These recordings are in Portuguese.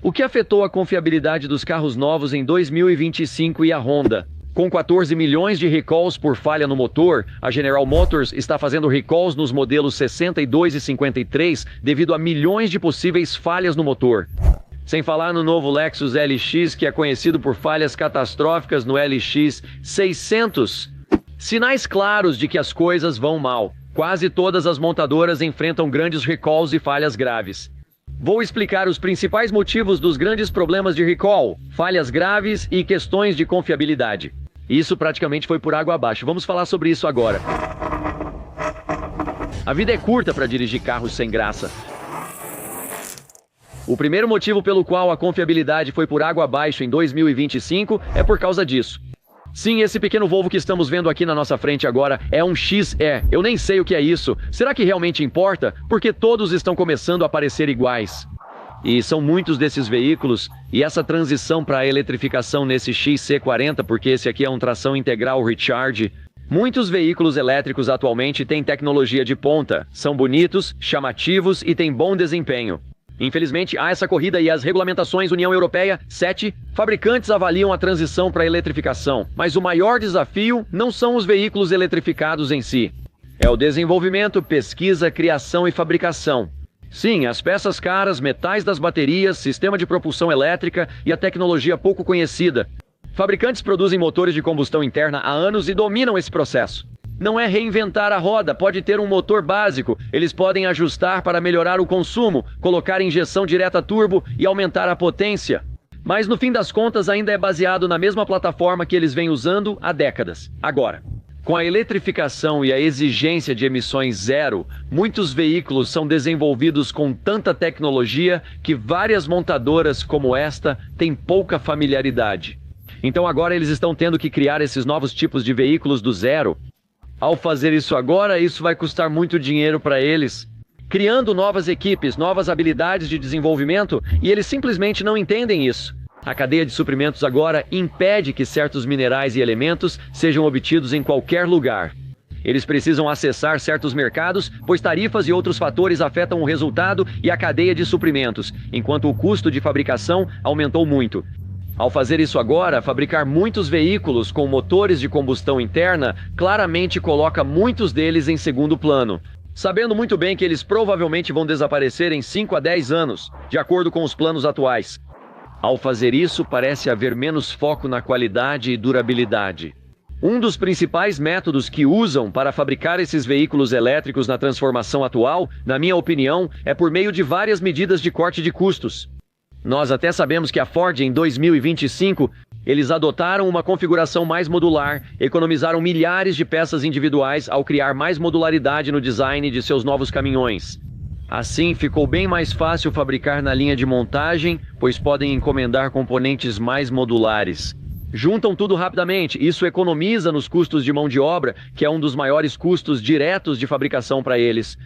O que afetou a confiabilidade dos carros novos em 2025 e a Honda? Com 14 milhões de recalls por falha no motor, a General Motors está fazendo recalls nos modelos 62 e 53 devido a milhões de possíveis falhas no motor. Sem falar no novo Lexus LX, que é conhecido por falhas catastróficas no LX 600. Sinais claros de que as coisas vão mal. Quase todas as montadoras enfrentam grandes recalls e falhas graves. Vou explicar os principais motivos dos grandes problemas de recall, falhas graves e questões de confiabilidade. Isso praticamente foi por água abaixo. Vamos falar sobre isso agora. A vida é curta para dirigir carros sem graça. O primeiro motivo pelo qual a confiabilidade foi por água abaixo em 2025 é por causa disso. Sim, esse pequeno Volvo que estamos vendo aqui na nossa frente agora é um XE. Eu nem sei o que é isso. Será que realmente importa? Porque todos estão começando a parecer iguais. E são muitos desses veículos, e essa transição para a eletrificação nesse XC40, porque esse aqui é um tração integral Recharge. Muitos veículos elétricos atualmente têm tecnologia de ponta, são bonitos, chamativos e têm bom desempenho. Infelizmente, há essa corrida e as regulamentações União Europeia 7, fabricantes avaliam a transição para a eletrificação, mas o maior desafio não são os veículos eletrificados em si. É o desenvolvimento, pesquisa, criação e fabricação. Sim, as peças caras, metais das baterias, sistema de propulsão elétrica e a tecnologia pouco conhecida. Fabricantes produzem motores de combustão interna há anos e dominam esse processo. Não é reinventar a roda, pode ter um motor básico, eles podem ajustar para melhorar o consumo, colocar injeção direta turbo e aumentar a potência. Mas no fim das contas ainda é baseado na mesma plataforma que eles vêm usando há décadas. Agora, com a eletrificação e a exigência de emissões zero, muitos veículos são desenvolvidos com tanta tecnologia que várias montadoras como esta têm pouca familiaridade. Então agora eles estão tendo que criar esses novos tipos de veículos do zero. Ao fazer isso agora, isso vai custar muito dinheiro para eles, criando novas equipes, novas habilidades de desenvolvimento, e eles simplesmente não entendem isso. A cadeia de suprimentos agora impede que certos minerais e elementos sejam obtidos em qualquer lugar. Eles precisam acessar certos mercados, pois tarifas e outros fatores afetam o resultado e a cadeia de suprimentos, enquanto o custo de fabricação aumentou muito. Ao fazer isso agora, fabricar muitos veículos com motores de combustão interna claramente coloca muitos deles em segundo plano, sabendo muito bem que eles provavelmente vão desaparecer em 5 a 10 anos, de acordo com os planos atuais. Ao fazer isso, parece haver menos foco na qualidade e durabilidade. Um dos principais métodos que usam para fabricar esses veículos elétricos na transformação atual, na minha opinião, é por meio de várias medidas de corte de custos. Nós até sabemos que a Ford, em 2025, eles adotaram uma configuração mais modular, economizaram milhares de peças individuais ao criar mais modularidade no design de seus novos caminhões. Assim, ficou bem mais fácil fabricar na linha de montagem, pois podem encomendar componentes mais modulares. Juntam tudo rapidamente, isso economiza nos custos de mão de obra, que é um dos maiores custos diretos de fabricação para eles.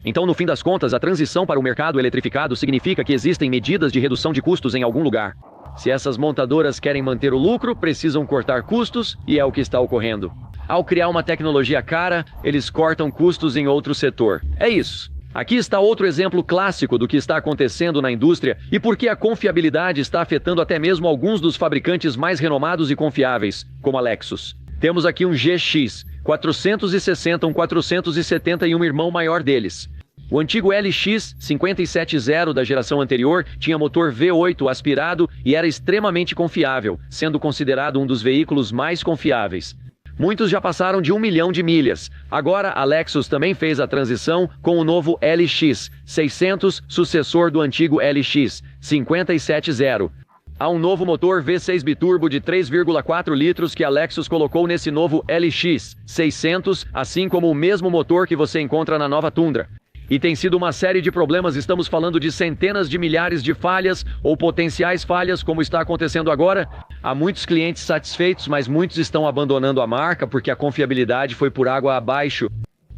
Então, no fim das contas, a transição para o mercado eletrificado significa que existem medidas de redução de custos em algum lugar. Se essas montadoras querem manter o lucro, precisam cortar custos, e é o que está ocorrendo. Ao criar uma tecnologia cara, eles cortam custos em outro setor. É isso. Aqui está outro exemplo clássico do que está acontecendo na indústria e por que a confiabilidade está afetando até mesmo alguns dos fabricantes mais renomados e confiáveis, como a Lexus. Temos aqui um GX 460, um 470 e um irmão maior deles. O antigo LX 570 da geração anterior tinha motor V8 aspirado e era extremamente confiável, sendo considerado um dos veículos mais confiáveis. Muitos já passaram de 1 milhão de milhas. Agora a Lexus também fez a transição com o novo LX 600, sucessor do antigo LX 570. Há um novo motor V6 biturbo de 3,4 litros que a Lexus colocou nesse novo LX 600, assim como o mesmo motor que você encontra na nova Tundra. E tem sido uma série de problemas, estamos falando de centenas de milhares de falhas ou potenciais falhas, como está acontecendo agora. Há muitos clientes satisfeitos, mas muitos estão abandonando a marca porque a confiabilidade foi por água abaixo.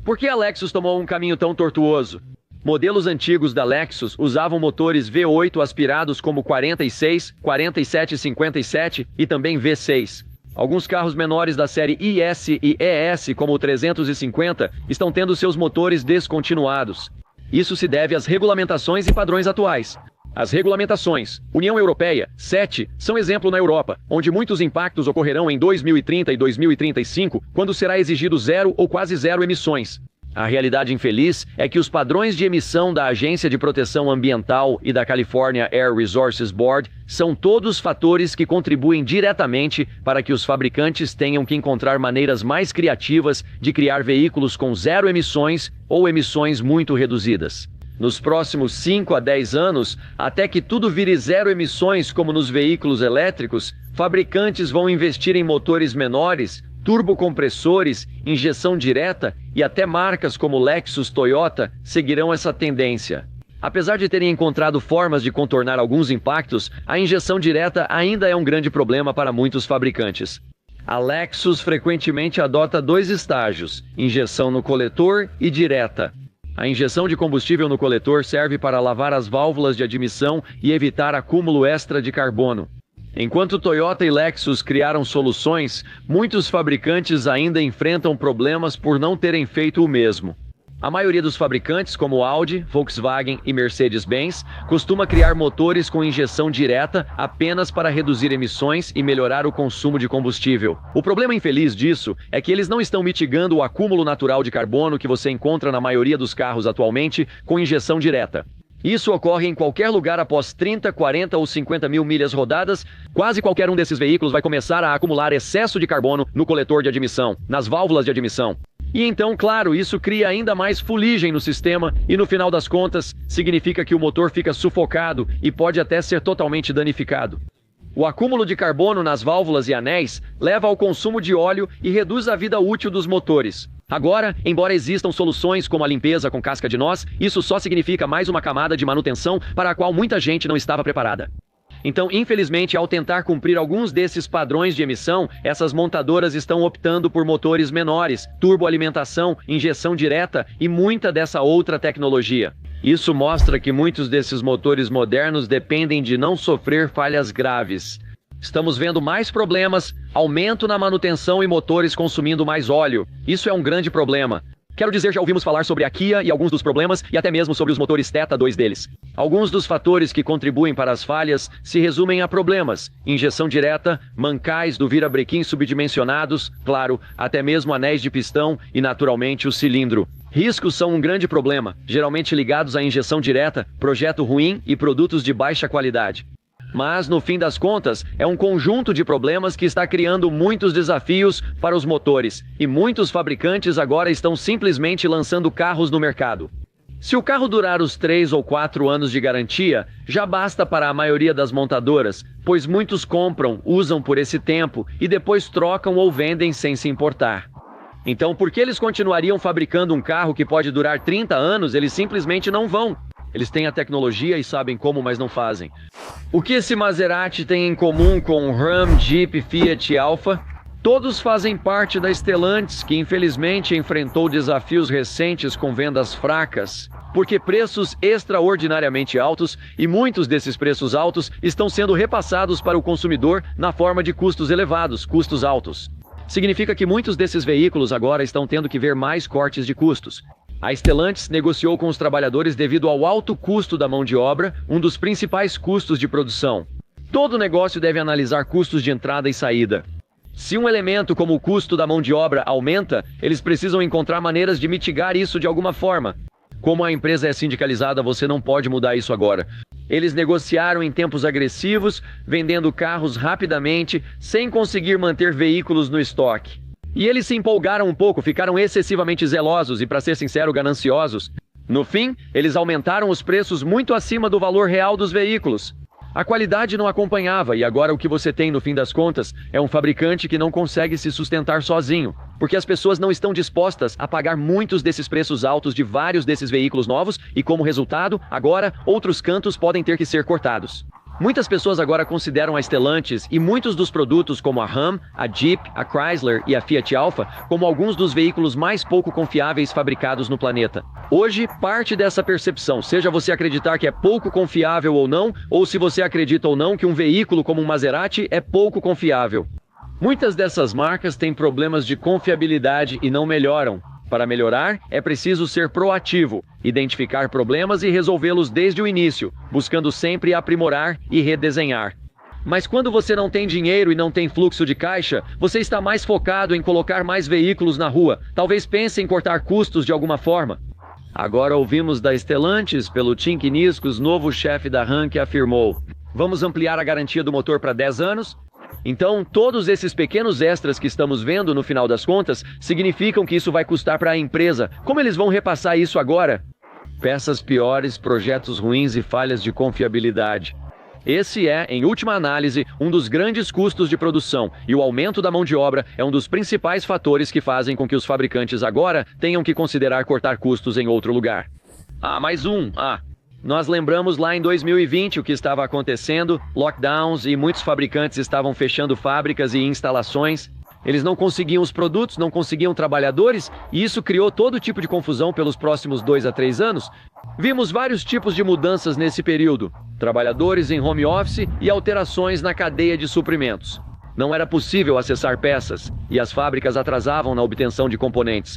Por que a Lexus tomou um caminho tão tortuoso? Modelos antigos da Lexus usavam motores V8 aspirados como 46, 47 e 57 e também V6. Alguns carros menores da série IS e ES, como o 350, estão tendo seus motores descontinuados. Isso se deve às regulamentações e padrões atuais. As regulamentações. União Europeia, 7, são exemplo na Europa, onde muitos impactos ocorrerão em 2030 e 2035, quando será exigido zero ou quase zero emissões. A realidade infeliz é que os padrões de emissão da Agência de Proteção Ambiental e da California Air Resources Board são todos fatores que contribuem diretamente para que os fabricantes tenham que encontrar maneiras mais criativas de criar veículos com zero emissões ou emissões muito reduzidas. Nos próximos 5 a 10 anos, até que tudo vire zero emissões como nos veículos elétricos, fabricantes vão investir em motores menores, turbocompressores, injeção direta e até marcas como Lexus, Toyota seguirão essa tendência. Apesar de terem encontrado formas de contornar alguns impactos, a injeção direta ainda é um grande problema para muitos fabricantes. A Lexus frequentemente adota 2 estágios, injeção no coletor e direta. A injeção de combustível no coletor serve para lavar as válvulas de admissão e evitar acúmulo extra de carbono. Enquanto Toyota e Lexus criaram soluções, muitos fabricantes ainda enfrentam problemas por não terem feito o mesmo. A maioria dos fabricantes, como Audi, Volkswagen e Mercedes-Benz, costuma criar motores com injeção direta apenas para reduzir emissões e melhorar o consumo de combustível. O problema infeliz disso é que eles não estão mitigando o acúmulo natural de carbono que você encontra na maioria dos carros atualmente com injeção direta. Isso ocorre em qualquer lugar após 30, 40 ou 50 mil milhas rodadas. Quase qualquer um desses veículos vai começar a acumular excesso de carbono no coletor de admissão, nas válvulas de admissão. E então, claro, isso cria ainda mais fuligem no sistema e, no final das contas, significa que o motor fica sufocado e pode até ser totalmente danificado. O acúmulo de carbono nas válvulas e anéis leva ao consumo de óleo e reduz a vida útil dos motores. Agora, embora existam soluções como a limpeza com casca de noz, isso só significa mais uma camada de manutenção para a qual muita gente não estava preparada. Então, infelizmente, ao tentar cumprir alguns desses padrões de emissão, essas montadoras estão optando por motores menores, turboalimentação, injeção direta e muita dessa outra tecnologia. Isso mostra que muitos desses motores modernos dependem de não sofrer falhas graves. Estamos vendo mais problemas, aumento na manutenção e motores consumindo mais óleo. Isso é um grande problema. Quero dizer, já ouvimos falar sobre a Kia e alguns dos problemas, e até mesmo sobre os motores Theta, 2 deles. Alguns dos fatores que contribuem para as falhas se resumem a problemas: injeção direta, mancais do virabrequim subdimensionados, claro, até mesmo anéis de pistão e, naturalmente, o cilindro. Riscos são um grande problema, geralmente ligados à injeção direta, projeto ruim e produtos de baixa qualidade. Mas, no fim das contas, é um conjunto de problemas que está criando muitos desafios para os motores, e muitos fabricantes agora estão simplesmente lançando carros no mercado. Se o carro durar os 3 ou 4 anos de garantia, já basta para a maioria das montadoras, pois muitos compram, usam por esse tempo e depois trocam ou vendem sem se importar. Então, por que eles continuariam fabricando um carro que pode durar 30 anos? Eles simplesmente não vão. Eles têm a tecnologia e sabem como, mas não fazem. O que esse Maserati tem em comum com Ram, Jeep, Fiat e Alfa? Todos fazem parte da Stellantis, que infelizmente enfrentou desafios recentes com vendas fracas, porque preços extraordinariamente altos, e muitos desses preços altos estão sendo repassados para o consumidor na forma de custos elevados, custos altos. Significa que muitos desses veículos agora estão tendo que ver mais cortes de custos. A Stellantis negociou com os trabalhadores devido ao alto custo da mão de obra, um dos principais custos de produção. Todo negócio deve analisar custos de entrada e saída. Se um elemento como o custo da mão de obra aumenta, eles precisam encontrar maneiras de mitigar isso de alguma forma. Como a empresa é sindicalizada, você não pode mudar isso agora. Eles negociaram em tempos agressivos, vendendo carros rapidamente, sem conseguir manter veículos no estoque. E eles se empolgaram um pouco, ficaram excessivamente zelosos e, para ser sincero, gananciosos. No fim, eles aumentaram os preços muito acima do valor real dos veículos. A qualidade não acompanhava, e agora o que você tem, no fim das contas, é um fabricante que não consegue se sustentar sozinho, porque as pessoas não estão dispostas a pagar muitos desses preços altos de vários desses veículos novos, e como resultado, agora, outros cantos podem ter que ser cortados. Muitas pessoas agora consideram a Stellantis e muitos dos produtos como a Ram, a Jeep, a Chrysler e a Fiat Alfa como alguns dos veículos mais pouco confiáveis fabricados no planeta. Hoje, parte dessa percepção, seja você acreditar que é pouco confiável ou se você acredita ou não que um veículo como um Maserati é pouco confiável. Muitas dessas marcas têm problemas de confiabilidade e não melhoram. Para melhorar, é preciso ser proativo, identificar problemas e resolvê-los desde o início, buscando sempre aprimorar e redesenhar. Mas quando você não tem dinheiro e não tem fluxo de caixa, você está mais focado em colocar mais veículos na rua. Talvez pense em cortar custos de alguma forma. Agora ouvimos da Stellantis, pelo Tim Kuniskis, novo chefe da RAM, que afirmou: vamos ampliar a garantia do motor para 10 anos? Então, todos esses pequenos extras que estamos vendo no final das contas significam que isso vai custar para a empresa. Como eles vão repassar isso agora? Peças piores, projetos ruins e falhas de confiabilidade. Esse é, em última análise, um dos grandes custos de produção, e o aumento da mão de obra é um dos principais fatores que fazem com que os fabricantes agora tenham que considerar cortar custos em outro lugar. Nós lembramos lá em 2020 o que estava acontecendo, lockdowns, e muitos fabricantes estavam fechando fábricas e instalações. Eles não conseguiam os produtos, não conseguiam trabalhadores, e isso criou todo tipo de confusão pelos próximos 2 a 3 anos. Vimos vários tipos de mudanças nesse período: trabalhadores em home office e alterações na cadeia de suprimentos. Não era possível acessar peças, e as fábricas atrasavam na obtenção de componentes.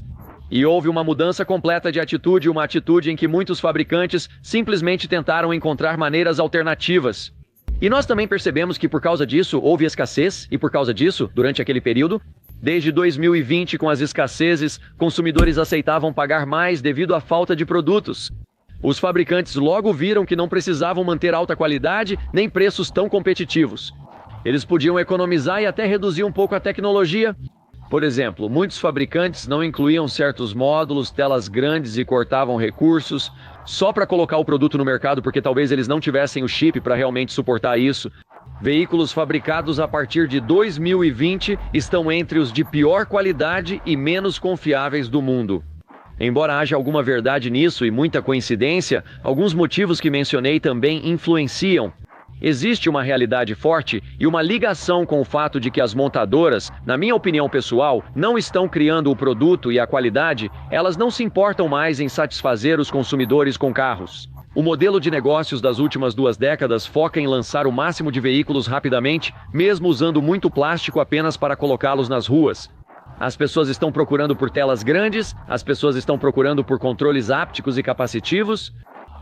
E houve uma mudança completa de atitude, uma atitude em que muitos fabricantes simplesmente tentaram encontrar maneiras alternativas. E nós também percebemos que por causa disso houve escassez, e por causa disso, durante aquele período, desde 2020, com as escassezes, consumidores aceitavam pagar mais devido à falta de produtos. Os fabricantes logo viram que não precisavam manter alta qualidade nem preços tão competitivos. Eles podiam economizar e até reduzir um pouco a tecnologia. Por exemplo, muitos fabricantes não incluíam certos módulos, telas grandes e cortavam recursos só para colocar o produto no mercado, porque talvez eles não tivessem o chip para realmente suportar isso. Veículos fabricados a partir de 2020 estão entre os de pior qualidade e menos confiáveis do mundo. Embora haja alguma verdade nisso e muita coincidência, alguns motivos que mencionei também influenciam. Existe uma realidade forte e uma ligação com o fato de que as montadoras, na minha opinião pessoal, não estão criando o produto e a qualidade, elas não se importam mais em satisfazer os consumidores com carros. O modelo de negócios das últimas 2 décadas foca em lançar o máximo de veículos rapidamente, mesmo usando muito plástico apenas para colocá-los nas ruas. As pessoas estão procurando por telas grandes, as pessoas estão procurando por controles ápticos e capacitivos.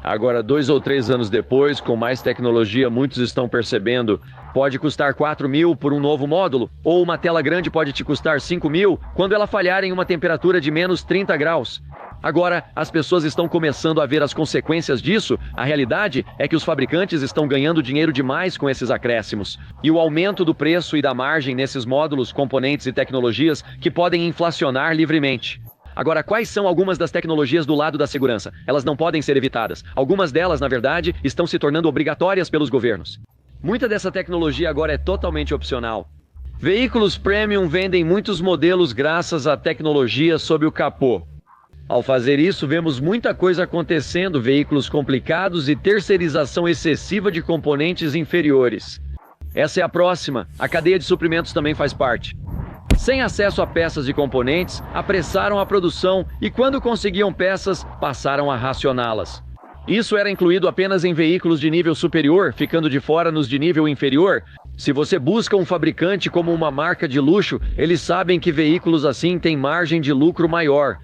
Agora, 2 ou 3 anos depois, com mais tecnologia, muitos estão percebendo: pode custar 4 mil por um novo módulo, ou uma tela grande pode te custar 5 mil quando ela falhar em uma temperatura de menos 30 graus. Agora, as pessoas estão começando a ver as consequências disso. A realidade é que os fabricantes estão ganhando dinheiro demais com esses acréscimos. E o aumento do preço e da margem nesses módulos, componentes e tecnologias que podem inflacionar livremente. Agora, quais são algumas das tecnologias do lado da segurança? Elas não podem ser evitadas. Algumas delas, na verdade, estão se tornando obrigatórias pelos governos. Muita dessa tecnologia agora é totalmente opcional. Veículos premium vendem muitos modelos graças à tecnologia sob o capô. Ao fazer isso, vemos muita coisa acontecendo, veículos complicados e terceirização excessiva de componentes inferiores. Essa é a próxima. A cadeia de suprimentos também faz parte. Sem acesso a peças e componentes, apressaram a produção e, quando conseguiam peças, passaram a racioná-las. Isso era incluído apenas em veículos de nível superior, ficando de fora nos de nível inferior. Se você busca um fabricante como uma marca de luxo, eles sabem que veículos assim têm margem de lucro maior.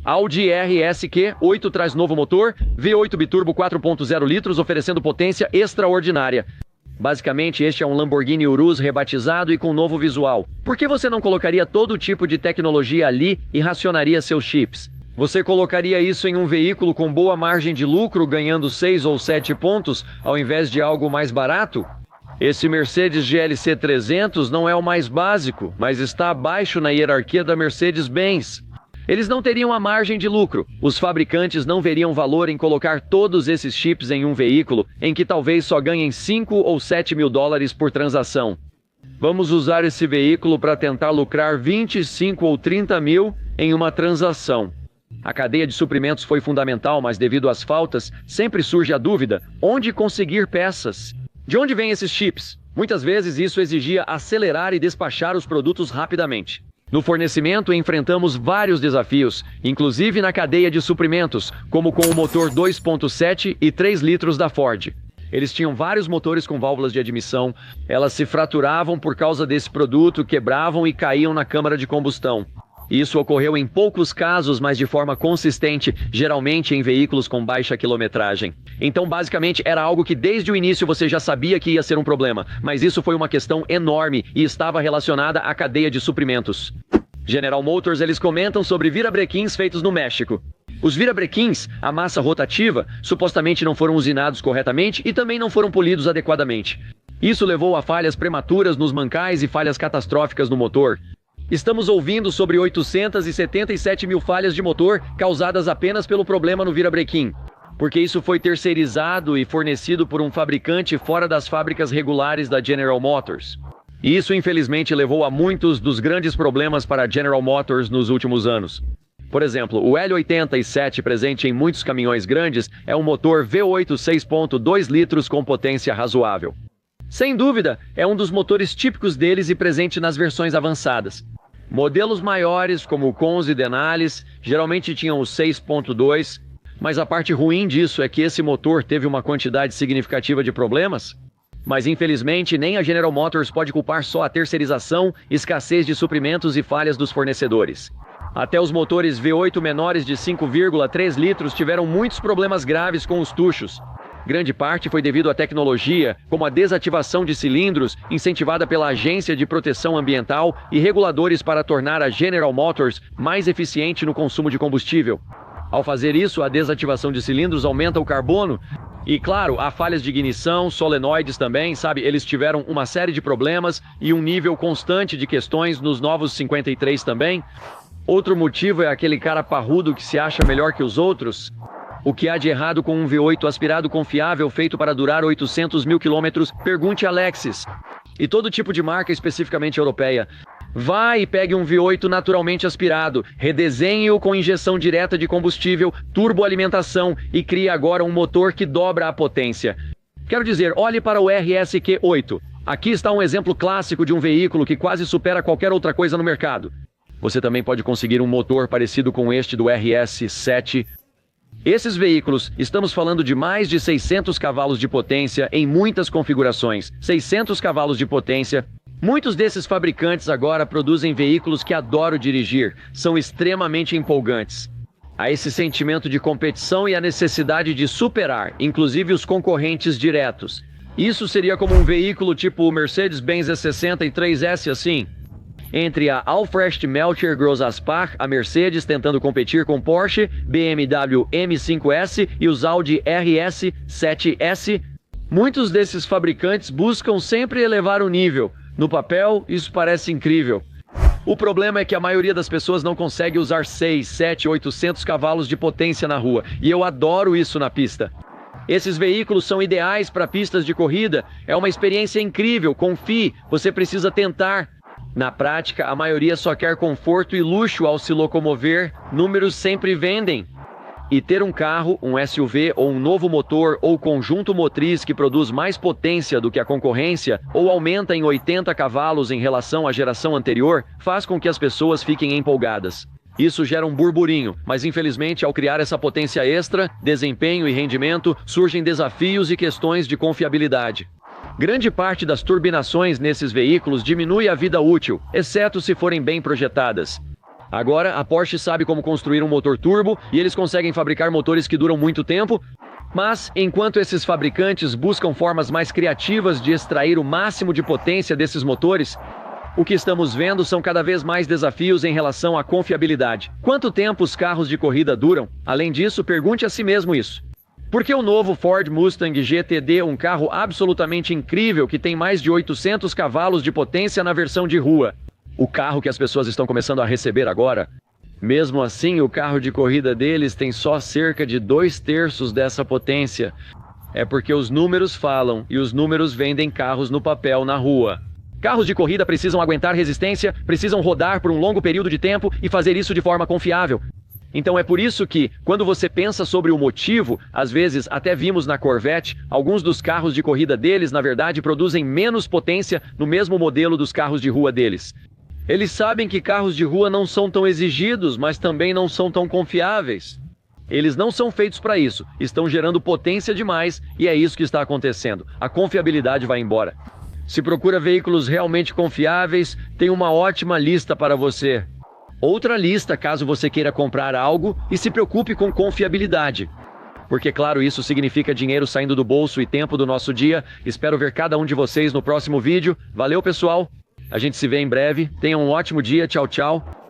Audi RS-Q 8 traz novo motor, V8 biturbo 4.0 litros, oferecendo potência extraordinária. Basicamente, este é um Lamborghini Urus rebatizado e com novo visual. Por que você não colocaria todo tipo de tecnologia ali e racionaria seus chips? Você colocaria isso em um veículo com boa margem de lucro, ganhando 6 ou 7 pontos, ao invés de algo mais barato? Esse Mercedes GLC 300 não é o mais básico, mas está abaixo na hierarquia da Mercedes-Benz. Eles não teriam a margem de lucro. Os fabricantes não veriam valor em colocar todos esses chips em um veículo em que talvez só ganhem 5 ou 7 mil dólares por transação. Vamos usar esse veículo para tentar lucrar 25 ou 30 mil em uma transação. A cadeia de suprimentos foi fundamental, mas devido às faltas, sempre surge a dúvida: onde conseguir peças? De onde vêm esses chips? Muitas vezes isso exigia acelerar e despachar os produtos rapidamente. No fornecimento, enfrentamos vários desafios, inclusive na cadeia de suprimentos, como com o motor 2.7 e 3 litros da Ford. Eles tinham vários motores com válvulas de admissão, elas se fraturavam por causa desse produto, quebravam e caíam na câmara de combustão. Isso ocorreu em poucos casos, mas de forma consistente, geralmente em veículos com baixa quilometragem. Então, basicamente, era algo que desde o início você já sabia que ia ser um problema, mas isso foi uma questão enorme e estava relacionada à cadeia de suprimentos. General Motors, eles comentam sobre virabrequins feitos no México. Os virabrequins, a massa rotativa, supostamente não foram usinados corretamente e também não foram polidos adequadamente. Isso levou a falhas prematuras nos mancais e falhas catastróficas no motor. Estamos ouvindo sobre 877 mil falhas de motor causadas apenas pelo problema no virabrequim, porque isso foi terceirizado e fornecido por um fabricante fora das fábricas regulares da General Motors. E isso, infelizmente, levou a muitos dos grandes problemas para a General Motors nos últimos anos. Por exemplo, o L87 presente em muitos caminhões grandes é um motor V8 6.2 litros com potência razoável. Sem dúvida, é um dos motores típicos deles e presente nas versões avançadas. Modelos maiores, como o Conz e Denali, geralmente tinham o 6.2, mas a parte ruim disso é que esse motor teve uma quantidade significativa de problemas. Mas infelizmente, nem a General Motors pode culpar só a terceirização, escassez de suprimentos e falhas dos fornecedores. Até os motores V8 menores de 5,3 litros tiveram muitos problemas graves com os tuchos. Grande parte foi devido à tecnologia, como a desativação de cilindros, incentivada pela Agência de Proteção Ambiental e reguladores para tornar a General Motors mais eficiente no consumo de combustível. Ao fazer isso, a desativação de cilindros aumenta o carbono e, claro, há falhas de ignição, solenoides também, sabe? Eles tiveram uma série de problemas e um nível constante de questões nos novos 53 também. Outro motivo é aquele cara parrudo que se acha melhor que os outros. O que há de errado com um V8 aspirado confiável feito para durar 800 mil quilômetros? Pergunte a Lexus. E todo tipo de marca especificamente europeia. Vá e pegue um V8 naturalmente aspirado, redesenhe-o com injeção direta de combustível, turboalimentação e crie agora um motor que dobra a potência. Quero dizer, olhe para o RSQ8. Aqui está um exemplo clássico de um veículo que quase supera qualquer outra coisa no mercado. Você também pode conseguir um motor parecido com este do RS7. Esses veículos, estamos falando de mais de 600 cavalos de potência em muitas configurações. 600 cavalos de potência. Muitos desses fabricantes agora produzem veículos que adoro dirigir. São extremamente empolgantes. Há esse sentimento de competição e a necessidade de superar, inclusive os concorrentes diretos. Isso seria como um veículo tipo o Mercedes-Benz E60 e 3S assim. Entre a Alfred Melcher Grossspach, a Mercedes tentando competir com Porsche, BMW M5S e os Audi RS7S, muitos desses fabricantes buscam sempre elevar o nível. No papel, isso parece incrível. O problema é que a maioria das pessoas não consegue usar 6, 7, 800 cavalos de potência na rua, e eu adoro isso na pista. Esses veículos são ideais para pistas de corrida, é uma experiência incrível, confie, você precisa tentar. Na prática, a maioria só quer conforto e luxo ao se locomover, números sempre vendem. E ter um carro, um SUV ou um novo motor ou conjunto motriz que produz mais potência do que a concorrência ou aumenta em 80 cavalos em relação à geração anterior, faz com que as pessoas fiquem empolgadas. Isso gera um burburinho, mas infelizmente ao criar essa potência extra, desempenho e rendimento, surgem desafios e questões de confiabilidade. Grande parte das turbinações nesses veículos diminui a vida útil, exceto se forem bem projetadas. Agora, a Porsche sabe como construir um motor turbo e eles conseguem fabricar motores que duram muito tempo, mas enquanto esses fabricantes buscam formas mais criativas de extrair o máximo de potência desses motores, o que estamos vendo são cada vez mais desafios em relação à confiabilidade. Quanto tempo os carros de corrida duram? Além disso, pergunte a si mesmo isso. Por que o novo Ford Mustang GTD, um carro absolutamente incrível que tem mais de 800 cavalos de potência na versão de rua? O carro que as pessoas estão começando a receber agora. Mesmo assim, o carro de corrida deles tem só cerca de 2/3 dessa potência. É porque os números falam e os números vendem carros no papel na rua. Carros de corrida precisam aguentar resistência, precisam rodar por um longo período de tempo e fazer isso de forma confiável. Então é por isso que, quando você pensa sobre o motivo, às vezes até vimos na Corvette, alguns dos carros de corrida deles, na verdade, produzem menos potência no mesmo modelo dos carros de rua deles. Eles sabem que carros de rua não são tão exigidos, mas também não são tão confiáveis. Eles não são feitos para isso, estão gerando potência demais e é isso que está acontecendo. A confiabilidade vai embora. Se procura veículos realmente confiáveis, tem uma ótima lista para você. Outra lista caso você queira comprar algo e se preocupe com confiabilidade. Porque, claro, isso significa dinheiro saindo do bolso e tempo do nosso dia. Espero ver cada um de vocês no próximo vídeo. Valeu, pessoal! A gente se vê em breve. Tenham um ótimo dia. Tchau, tchau.